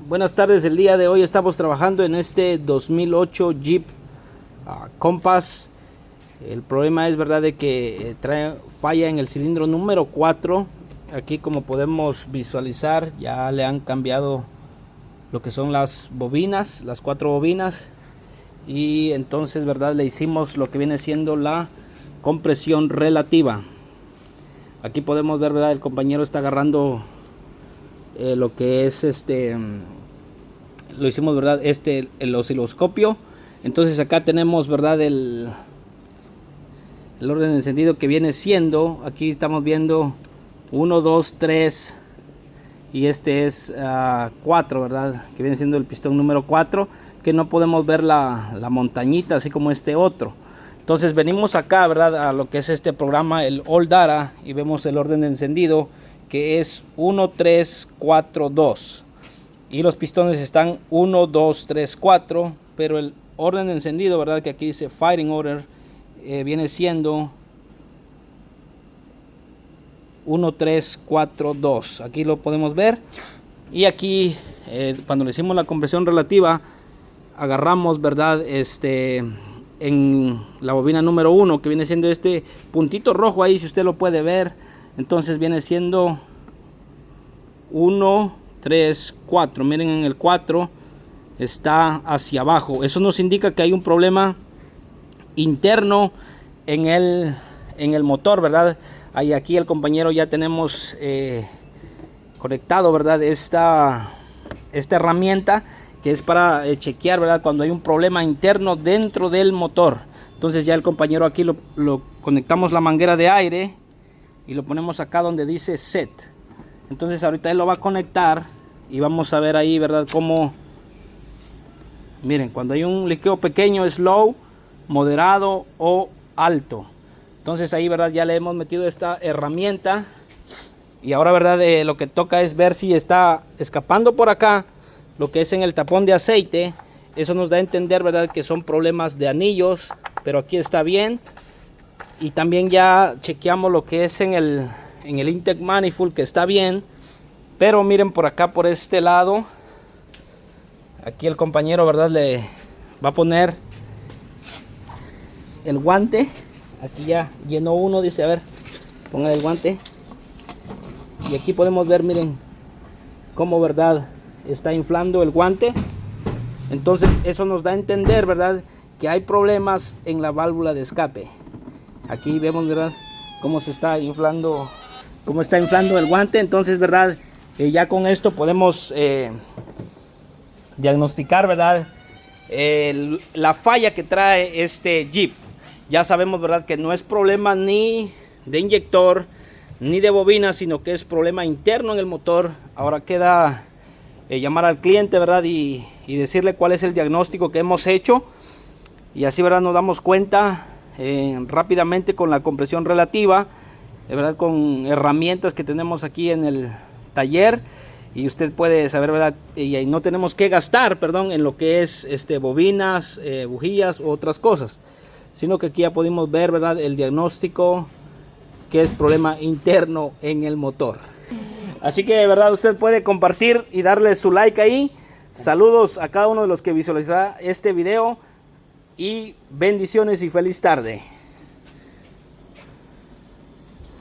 Buenas tardes, el día de hoy estamos trabajando en este 2008 Jeep Compass. El problema es verdad de que trae falla en el cilindro número 4. Aquí, como podemos visualizar, ya le han cambiado lo que son las bobinas, las 4 bobinas, y entonces verdad le hicimos lo que viene siendo la compresión relativa. Aquí podemos ver, verdad, el compañero está agarrando lo que es lo hicimos, verdad, el osciloscopio. Entonces acá tenemos, verdad, el orden de encendido que viene siendo, aquí estamos viendo 1, 2, 3 y este es 4, verdad, que viene siendo el pistón número 4, que no podemos ver la montañita así como este otro. Entonces venimos acá, verdad, a lo que es este programa, el All Data, y vemos el orden de encendido que es 1, 3, 4, 2, y los pistones están 1, 2, 3, 4, pero el orden de encendido, verdad, que aquí dice firing order, viene siendo 1, 3, 4, 2. Aquí lo podemos ver. Y aquí cuando le hicimos la compresión relativa, agarramos, verdad, en la bobina número 1, que viene siendo este puntito rojo ahí, si usted lo puede ver. Entonces viene siendo 1, 3, 4. Miren, en el 4 está hacia abajo. Eso nos indica que hay un problema interno en el motor, verdad. Ahí, aquí el compañero ya tenemos conectado, verdad, esta herramienta que es para chequear, verdad, cuando hay un problema interno dentro del motor. Entonces ya el compañero aquí lo conectamos la manguera de aire y lo ponemos acá donde dice set. Entonces ahorita él lo va a conectar y vamos a ver ahí, verdad, cómo, miren, cuando hay un liqueo pequeño es low, moderado o alto. Entonces ahí, verdad, ya le hemos metido esta herramienta y ahora, verdad, lo que toca es ver si está escapando por acá lo que es en el tapón de aceite. Eso nos da a entender, verdad, que son problemas de anillos, pero aquí está bien. Y también ya chequeamos lo que es en el intake manifold, que está bien. Pero miren, por acá, por este lado, aquí el compañero, verdad, le va a poner el guante. Aquí ya llenó uno, dice, a ver, ponga el guante. Y aquí podemos ver, miren, cómo, verdad, está inflando el guante. Entonces eso nos da a entender, verdad, que hay problemas en la válvula de escape. Aquí vemos, verdad, cómo se está inflando, cómo está inflando el guante. Entonces, verdad, ya con esto podemos diagnosticar, verdad, la falla que trae este Jeep. Ya sabemos, verdad, que no es problema ni de inyector ni de bobina, sino que es problema interno en el motor. Ahora queda llamar al cliente, verdad, y decirle cuál es el diagnóstico que hemos hecho, y así, verdad, nos damos cuenta rápidamente con la compresión relativa, verdad, con herramientas que tenemos aquí en el taller, y usted puede saber, verdad, y no tenemos que gastar, perdón, en lo que es bobinas, bujías u otras cosas, sino que aquí ya pudimos ver, verdad, el diagnóstico, que es problema interno en el motor. Así que, de verdad, usted puede compartir y darle su like ahí. Saludos a cada uno de los que visualizará este video y bendiciones y feliz tarde.